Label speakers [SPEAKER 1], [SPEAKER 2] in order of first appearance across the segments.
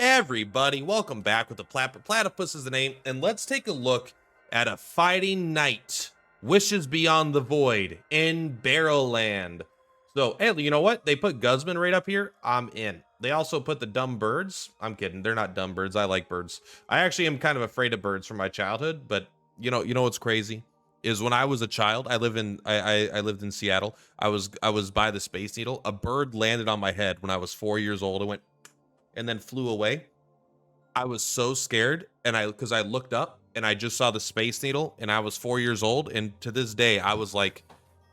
[SPEAKER 1] Everybody, welcome back with the Platypus is the name, and let's take a look at a fighting knight, wishes beyond the void in Barrowland. So, hey, you know what? They put Guzman right up here. I'm in. They also put the dumb birds. I'm kidding. They're not dumb birds. I like birds. I actually am kind of afraid of birds from my childhood, but you know what's crazy is when I was a child, I lived in Seattle. I was by the Space Needle. A bird landed on my head when I was 4 years old. It went and then flew away. I was so scared, and because I looked up and I just saw the Space Needle, and I was 4 years old, and to this day I was like,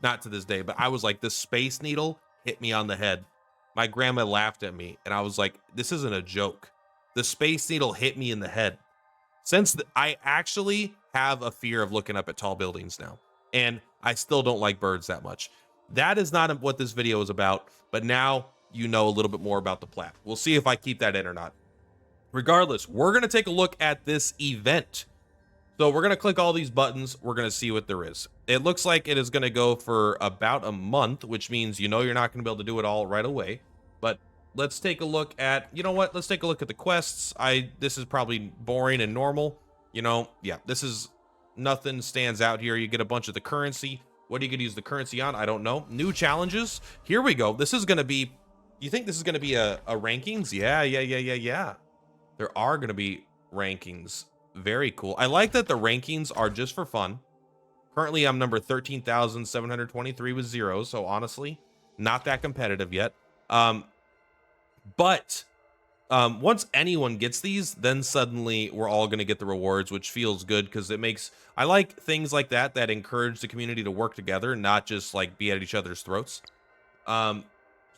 [SPEAKER 1] not to this day, but I was like, the Space Needle hit me on the head. My grandma laughed at me, and I was like, this isn't a joke. The Space Needle hit me in the head. I actually have a fear of looking up at tall buildings now, and I still don't like birds that much. That is not what this video is about, but now you know a little bit more about the plat. We'll see if I keep that in or not. Regardless, we're going to take a look at this event. So we're going to click all these buttons. We're going to see what there is. It looks like it is going to go for about a month, which means you're not going to be able to do it all right away. But let's take a look at, let's take a look at the quests. This is probably boring and normal. Yeah, this is nothing stands out here. You get a bunch of the currency. What are you going to use the currency on? I don't know. New challenges. Here we go. This is going to be, you think this is going to be a rankings? Yeah. There are going to be rankings. Very cool. I like that the rankings are just for fun. Currently, I'm number 13,723 with 0. So honestly, not that competitive yet. But once anyone gets these, then suddenly we're all going to get the rewards, which feels good because I like things like that encourage the community to work together, not just like be at each other's throats. So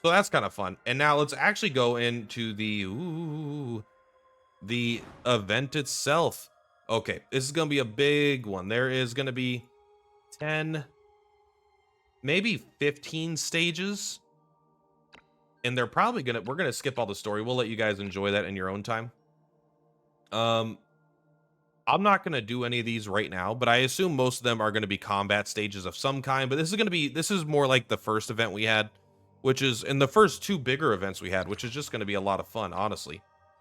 [SPEAKER 1] that's kind of fun. And now let's actually go into the event itself. Okay, this is going to be a big one. There is going to be 10, maybe 15 stages. And we're going to skip all the story. We'll let you guys enjoy that in your own time. I'm not going to do any of these right now, but I assume most of them are going to be combat stages of some kind. But this is more like the first event we had, which is in the first two bigger events we had, which is just going to be a lot of fun, honestly.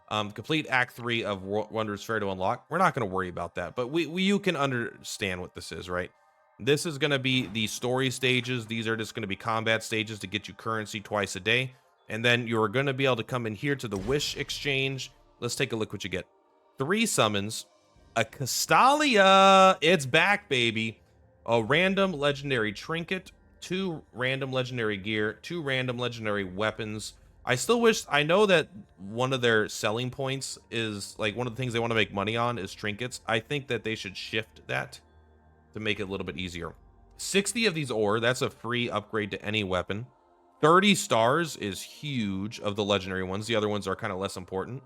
[SPEAKER 1] Complete Act 3 of Wondrous Fair to unlock. We're not going to worry about that, but you can understand what this is, right? This is going to be the story stages. These are just going to be combat stages to get you currency twice a day. And then you're going to be able to come in here to the Wish Exchange. Let's take a look what you get. 3 summons. A Castalia. It's back, baby. A random legendary trinket. 2 random legendary gear. 2 random legendary weapons. I know that one of their selling points is, like, one of the things they want to make money on is trinkets. I think that they should shift that to make it a little bit easier. 60 of these ore, that's a free upgrade to any weapon. 30 stars is huge of the legendary ones. The other ones are kind of less important.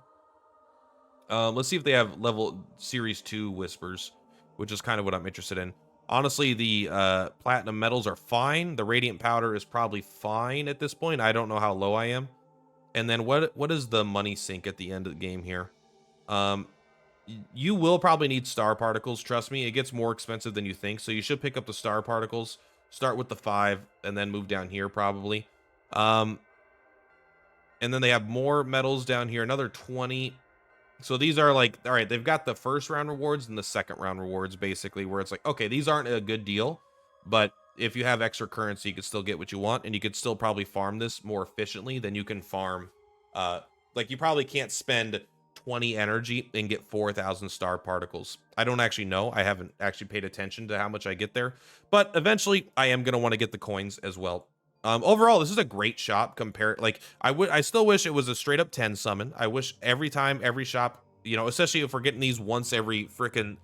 [SPEAKER 1] Let's see if they have level series 2 whispers, which is kind of what I'm interested in. Honestly, the platinum metals are fine. The radiant powder is probably fine at this point. I don't know how low I am. And then what is the money sink at the end of the game here? You will probably need star particles. Trust me, it gets more expensive than you think. So you should pick up the star particles, start with the 5, and then move down here probably. And then they have more metals down here, another 20. So these are like, all right, they've got the first round rewards and the second round rewards, basically, where it's like, okay, these aren't a good deal, but if you have extra currency, you could still get what you want, and you could still probably farm this more efficiently than you can farm. Like, you probably can't spend 20 energy and get 4,000 star particles. I don't actually know. I haven't actually paid attention to how much I get there, but eventually I am going to want to get the coins as well. Overall, this is a great shop I still wish it was a straight up 10 summon. I wish every shop, especially if we're getting these once every freaking,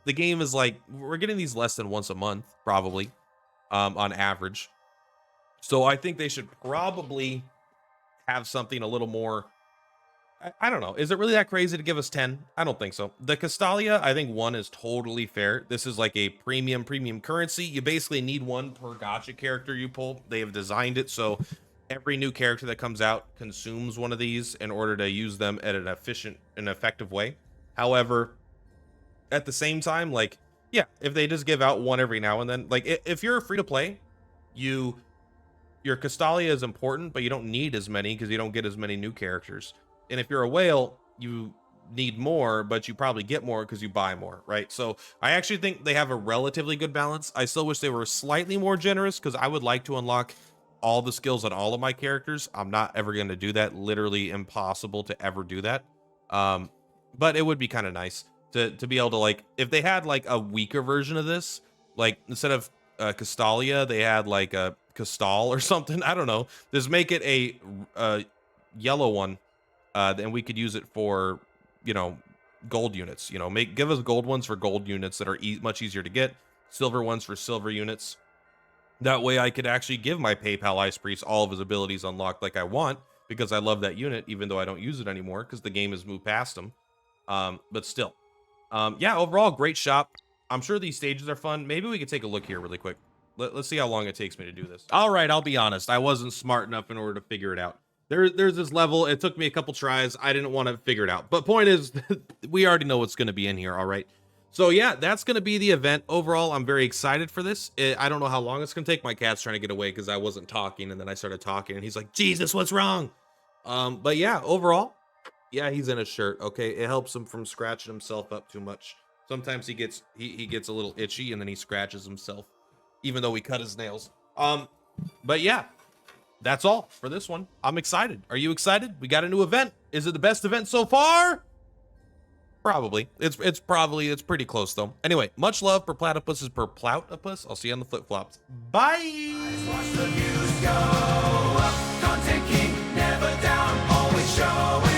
[SPEAKER 1] the game is like, we're getting these less than once a month, probably, on average. So I think they should probably have something a little more, I don't know. Is it really that crazy to give us 10? I don't think so. The Castalia, I think 1 is totally fair. This is like a premium currency. You basically need 1 per gacha character you pull. They have designed it so every new character that comes out consumes one of these in order to use them at an efficient and effective way. However, at the same time, like, yeah, if they just give out 1 every now and then, like, if you're free to play, your Castalia is important, but you don't need as many because you don't get as many new characters. And if you're a whale, you need more, but you probably get more because you buy more, right? So I actually think they have a relatively good balance. I still wish they were slightly more generous because I would like to unlock all the skills on all of my characters. I'm not ever going to do that. Literally impossible to ever do that. But it would be kind of nice to be able to, like, if they had like a weaker version of this, like instead of Castalia, they had like a Castal or something. I don't know. Just make it a yellow one, and we could use it for, you know, gold units. You know, give us gold ones for gold units that are much easier to get, silver ones for silver units. That way I could actually give my PayPal Ice Priest all of his abilities unlocked like I want, because I love that unit, even though I don't use it anymore because the game has moved past him. But still, yeah, overall, great shop. I'm sure these stages are fun. Maybe we could take a look here really quick. Let's see how long it takes me to do this. All right, I'll be honest. I wasn't smart enough in order to figure it out. There's this level. It took me a couple tries. I didn't want to figure it out. But point is, we already know what's going to be in here, all right? So yeah, that's going to be the event. Overall, I'm very excited for this. I don't know how long it's going to take. My cat's trying to get away because I wasn't talking, and then I started talking, and he's like, Jesus, what's wrong? But yeah, overall, yeah, he's in a shirt, okay? It helps him from scratching himself up too much. Sometimes he gets a little itchy, and then he scratches himself, even though we cut his nails. But yeah, that's all for this one. I'm excited. Are you excited? We got a new event. Is it the best event so far? Probably. It's pretty close though. Anyway, much love for Platypus is Purplatypus. I'll see you on the flip-flops. Bye!
[SPEAKER 2] Watch the news go up. Content king, never down, always showing.